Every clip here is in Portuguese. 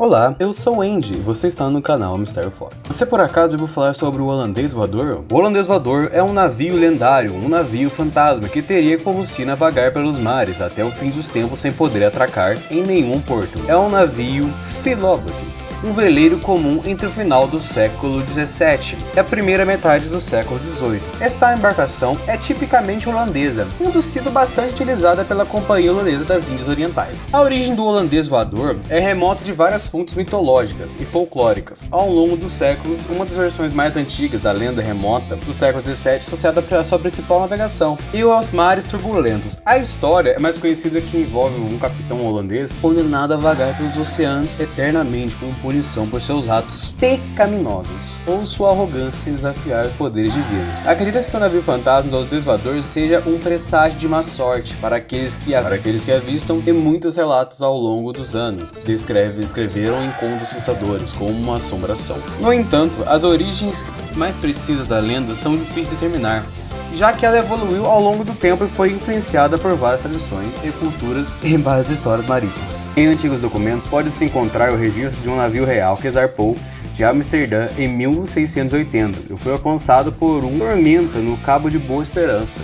Olá, eu sou o Andy e você está no canal Mistério Fora. Você por acaso ouviu falar sobre o Holandês Voador? O Holandês Voador é um navio lendário, um navio fantasma que teria como sina vagar pelos mares até o fim dos tempos sem poder atracar em nenhum porto. É um navio Philobody, um veleiro comum entre o final do século XVII e a primeira metade do século XVIII. Esta embarcação é tipicamente holandesa, tendo sido bastante utilizada pela Companhia Holandesa das Índias Orientais. A origem do holandês voador é remota de várias fontes mitológicas e folclóricas. Ao longo dos séculos, uma das versões mais antigas da lenda remota do século XVII associada à sua principal navegação e aos mares turbulentos. A história é mais conhecida que envolve um capitão holandês condenado a vagar pelos oceanos eternamente como punição por seus atos pecaminosos ou sua arrogância sem desafiar os poderes divinos. Acredita-se que o navio fantasma do Holandês Voador seja um presságio de má sorte para aqueles que avistam, e muitos relatos ao longo dos anos descreveram encontros assustadores como uma assombração. No entanto, as origens mais precisas da lenda são difíceis de determinar, já que ela evoluiu ao longo do tempo e foi influenciada por várias tradições e culturas e várias histórias marítimas. Em antigos documentos pode-se encontrar o registro de um navio real que zarpou de Amsterdã em 1680 e foi alcançado por uma tormenta no Cabo de Boa Esperança.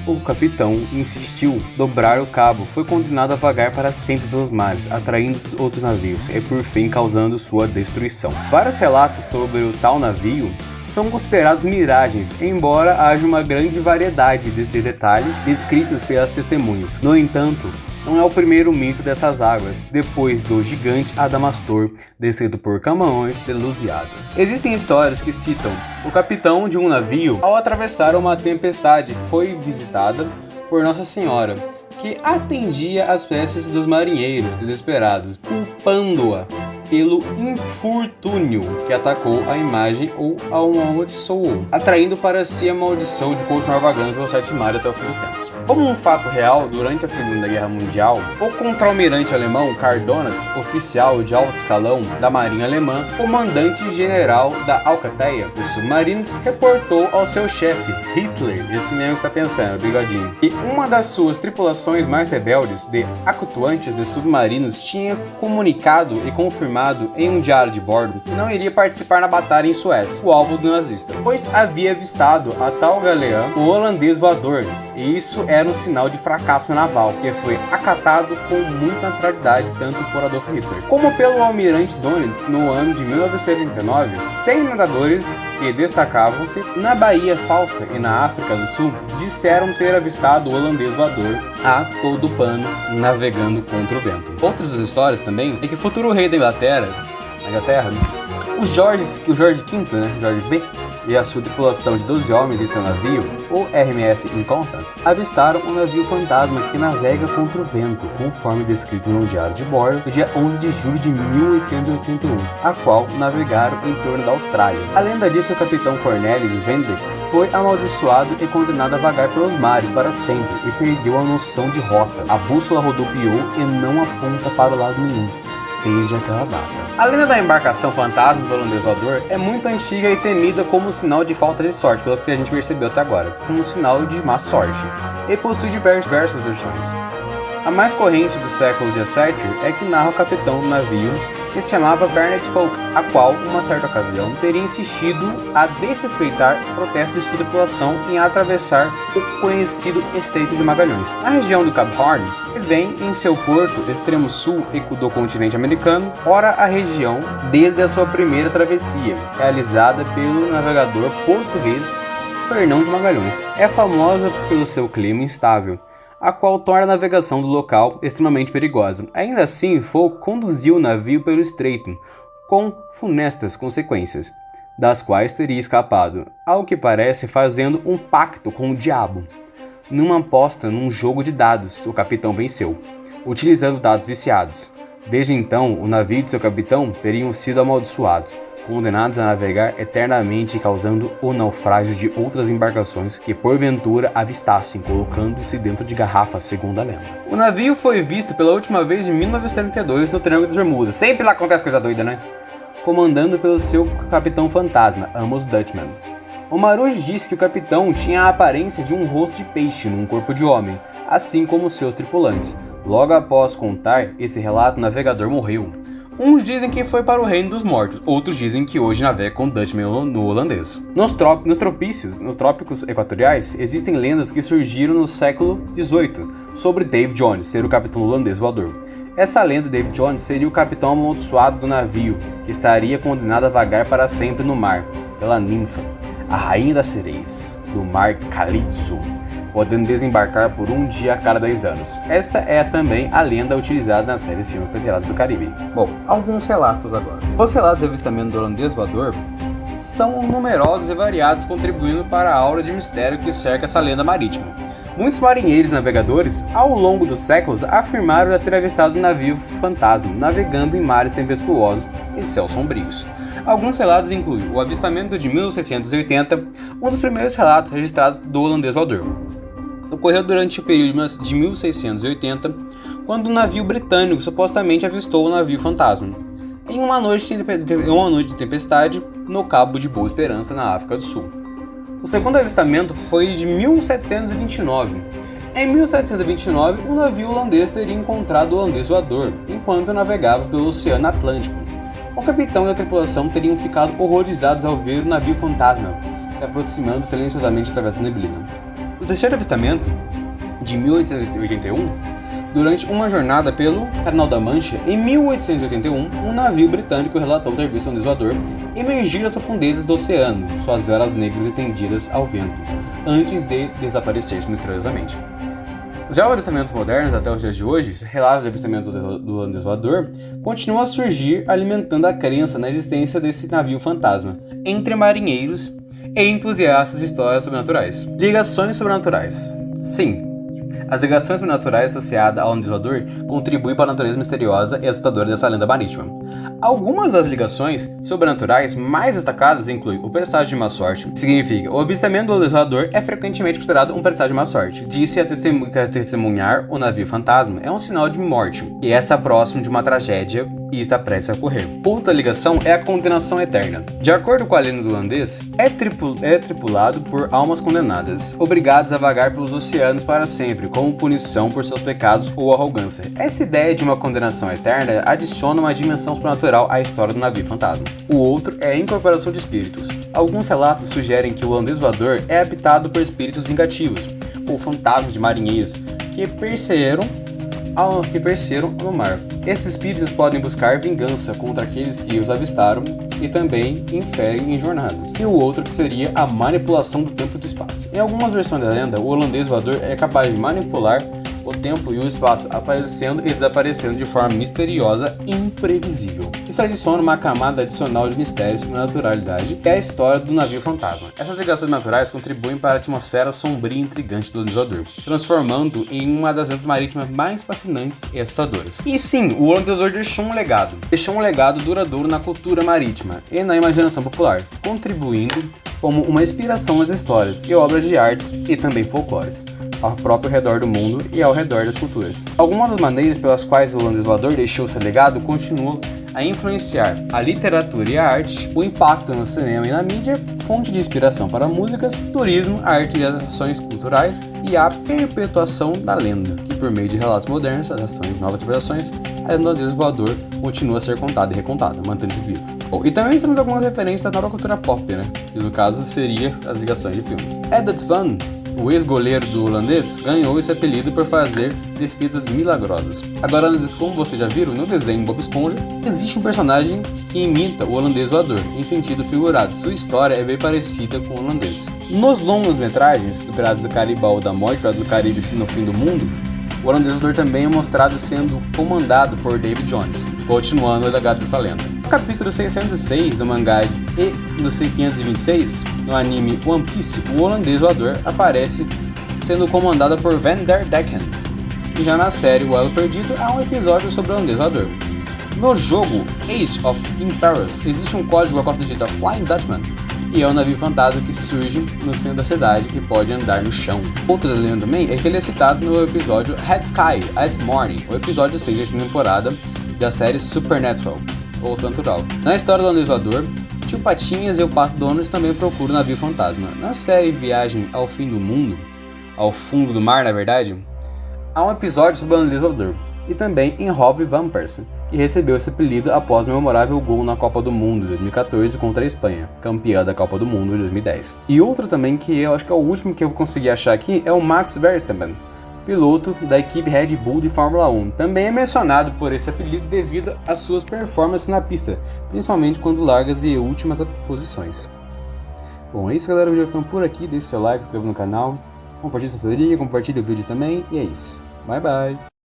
O capitão insistiu dobrar o cabo, foi condenado a vagar para sempre pelos mares, atraindo outros navios e por fim causando sua destruição. Vários relatos sobre o tal navio são considerados miragens, embora haja uma grande variedade de detalhes descritos pelas testemunhas. No entanto, não é o primeiro mito dessas águas, depois do gigante Adamastor, descrito por Camões de Lusíadas. Existem histórias que citam o capitão de um navio ao atravessar uma tempestade foi visitada por Nossa Senhora, que atendia às preces dos marinheiros desesperados, culpando-a pelo infortúnio que atacou a imagem ou a amaldiçoou, atraindo para si a maldição de continuar vagando pelos sete mares até o fim dos tempos. Como um fato real, durante a Segunda Guerra Mundial, o contra-almirante alemão Karl Donitz, oficial de alto escalão da Marinha Alemã, comandante-general da Alcateia dos submarinos, reportou ao seu chefe, Hitler, esse mesmo que está pensando, bigodinho, que uma das suas tripulações mais rebeldes, de acotuantes de submarinos, tinha comunicado e confirmado em um diário de bordo que não iria participar na batalha em Suécia, o alvo do nazista, pois havia avistado a tal galeão, o Holandês Voador, e isso era um sinal de fracasso naval, que foi acatado com muita naturalidade tanto por Adolf Hitler como pelo almirante Donitz no ano de 1939. 100 nadadores que destacavam-se na Baía Falsa e na África do Sul disseram ter avistado o Holandês Voador a todo pano navegando contra o vento. Outras histórias também é que o futuro rei da Inglaterra, o Jorge V, Jorge B, e a sua tripulação de 12 homens em seu navio, o RMS Inconstance, avistaram um navio fantasma que navega contra o vento, conforme descrito no diário de bordo, no dia 11 de julho de 1881, a qual navegaram em torno da Austrália. A lenda diz que o capitão Cornelis Vendek foi amaldiçoado e condenado a vagar pelos mares para sempre e perdeu a noção de rota. A bússola rodopiou e não aponta para o lado nenhum desde aquela data. A lenda da embarcação fantasma do Holandês Voador é muito antiga e temida como sinal de falta de sorte, pelo que a gente percebeu até agora, como sinal de má sorte, e possui diversas versões. A mais corrente do século XVII é que narra o capitão do navio, que se chamava Bernard Folk, a qual, uma certa ocasião, teria insistido a desrespeitar protestos de sua tripulação em atravessar o conhecido Estreito de Magalhães. Na região do Cabo Horn, vem em seu porto extremo sul do continente americano, ora a região desde a sua primeira travessia, realizada pelo navegador português Fernão de Magalhães. É famosa pelo seu clima instável, a qual torna a navegação do local extremamente perigosa. Ainda assim, Folk conduziu o navio pelo estreito, com funestas consequências, das quais teria escapado, ao que parece fazendo um pacto com o diabo. Numa aposta num jogo de dados, o capitão venceu, utilizando dados viciados. Desde então, o navio e seu capitão teriam sido amaldiçoados, condenados a navegar eternamente e causando o naufrágio de outras embarcações que porventura avistassem, colocando-se dentro de garrafas, segundo a lenda. O navio foi visto pela última vez em 1972 no Triângulo das Bermudas. Sempre lá acontece coisa doida, né? Comandando pelo seu capitão fantasma, Amos Dutchman. O Marujo disse que o capitão tinha a aparência de um rosto de peixe num corpo de homem, assim como seus tripulantes. Logo após contar esse relato, o navegador morreu. Uns dizem que foi para o reino dos mortos, outros dizem que hoje navega com Dutchman no holandês. Nos trópicos equatoriais, existem lendas que surgiram no século XVIII sobre Dave Jones ser o capitão holandês voador. Essa lenda de Dave Jones seria o capitão amaldiçoado do navio, que estaria condenado a vagar para sempre no mar, pela ninfa, a rainha das sereias, do mar Calypso, podendo desembarcar por um dia a cada 10 anos. Essa é também a lenda utilizada na série de filmes Piratas do Caribe. Bom, alguns relatos agora. Os relatos de avistamento do holandês voador são numerosos e variados, contribuindo para a aura de mistério que cerca essa lenda marítima. Muitos marinheiros e navegadores, ao longo dos séculos, afirmaram ter avistado um navio fantasma navegando em mares tempestuosos e céus sombrios. Alguns relatos incluem o avistamento de 1680, um dos primeiros relatos registrados do holandês voador. Ocorreu durante o período de 1680, quando um navio britânico supostamente avistou o navio fantasma, em uma noite de tempestade no Cabo de Boa Esperança, na África do Sul. O segundo avistamento foi de 1729. Em 1729, um navio holandês teria encontrado o holandês voador enquanto navegava pelo Oceano Atlântico. O capitão e a tripulação teriam ficado horrorizados ao ver o navio fantasma se aproximando silenciosamente através da neblina. O terceiro avistamento, de 1881, durante uma jornada pelo Canal da Mancha, em 1881, um navio britânico relatou ter visto um holandês voador emergir das profundezas do oceano, suas velas negras estendidas ao vento, antes de desaparecer misteriosamente. Já os avistamentos modernos, até os dias de hoje, os relatos de avistamento do holandês voador continuam a surgir, alimentando a crença na existência desse navio fantasma entre marinheiros e entusiastas de histórias sobrenaturais. Ligações sobrenaturais. Sim, as ligações sobrenaturais associadas ao holandês voador contribuem para a natureza misteriosa e assustadora dessa lenda marítima. Algumas das ligações sobrenaturais mais destacadas incluem o presságio de má sorte, que significa o avistamento do holandês voador é frequentemente considerado um presságio de má sorte. Disse a testemunhar o navio fantasma é um sinal de morte, e está próximo de uma tragédia e está prestes a ocorrer. Outra ligação é a condenação eterna. De acordo com a lenda do holandês, é tripulado por almas condenadas, obrigadas a vagar pelos oceanos para sempre, como punição por seus pecados ou arrogância. Essa ideia de uma condenação eterna adiciona uma dimensão sobrenatural à história do navio fantasma. O outro é a incorporação de espíritos. Alguns relatos sugerem que o holandês voador é habitado por espíritos vingativos, ou fantasmas de marinheiros que pereceram no mar. Esses espíritos podem buscar vingança contra aqueles que os avistaram e também inferem em jornadas. E o outro que seria a manipulação do tempo e do espaço. Em algumas versões da lenda, o holandês voador é capaz de manipular o tempo e o espaço, aparecendo e desaparecendo de forma misteriosa e imprevisível. Isso adiciona uma camada adicional de mistério e sobrenaturalidade, que é a história do navio fantasma. Essas ligações naturais contribuem para a atmosfera sombria e intrigante do holandês voador, transformando em uma das lendas marítimas mais fascinantes e assustadoras. E sim, o holandês voador deixou um legado duradouro na cultura marítima e na imaginação popular, contribuindo como uma inspiração nas histórias e obras de artes e também folclores, ao próprio redor do mundo e ao redor das culturas. Algumas das maneiras pelas quais o holandês voador deixou seu legado continuam a influenciar a literatura e a arte, o impacto no cinema e na mídia, fonte de inspiração para músicas, turismo, arte e ações culturais e a perpetuação da lenda, que por meio de relatos modernos, adaptações, novas interpretações, a lenda do holandês voador continua a ser contada e recontada, mantendo-se viva. Bom, e também temos algumas referências à nova cultura pop, né? Que no caso seria as ligações de filmes. Edward Van, o ex-goleiro do holandês, ganhou esse apelido por fazer defesas milagrosas. Agora, como vocês já viram, no desenho Bob Esponja, existe um personagem que imita o holandês voador, em sentido figurado. Sua história é bem parecida com o holandês. Nos longas-metragens do Piratas do Caribe ou da Morte, Piratas do Caribe no Fim do Mundo, o holandês voador também é mostrado sendo comandado por David Jones, continuando o legado dessa lenda. No capítulo 606 do mangá e no 526, no anime One Piece, o holandês voador aparece sendo comandado por Van der Decken. E já na série O Elo Perdido há um episódio sobre o holandês voador. No jogo Age of Empires existe um código a costa digita Flying Dutchman, e é um navio fantasma que surge no centro da cidade que pode andar no chão. Outra lenda também é que ele é citado no episódio Red Sky at Morning, o episódio 6 da segunda temporada da série Supernatural, ou Sobrenatural. Na história do holandês voador, Tio Patinhas e o Pato Donald também procuram o navio fantasma. Na série Viagem ao Fim do Mundo, ao fundo do mar na verdade, há um episódio sobre o holandês voador, e também em Rob Van Persie, e recebeu esse apelido após o memorável gol na Copa do Mundo de 2014 contra a Espanha, campeã da Copa do Mundo de 2010. E outro também que eu acho que é o último que eu consegui achar aqui é o Max Verstappen, piloto da equipe Red Bull de Fórmula 1. Também é mencionado por esse apelido devido às suas performances na pista, principalmente quando largas e últimas posições. Bom, é isso, galera. O vídeo vai ficando por aqui. Deixe seu like, se inscreva no canal, compartilhe sua teoria, compartilhe o vídeo também. E é isso. Bye, bye!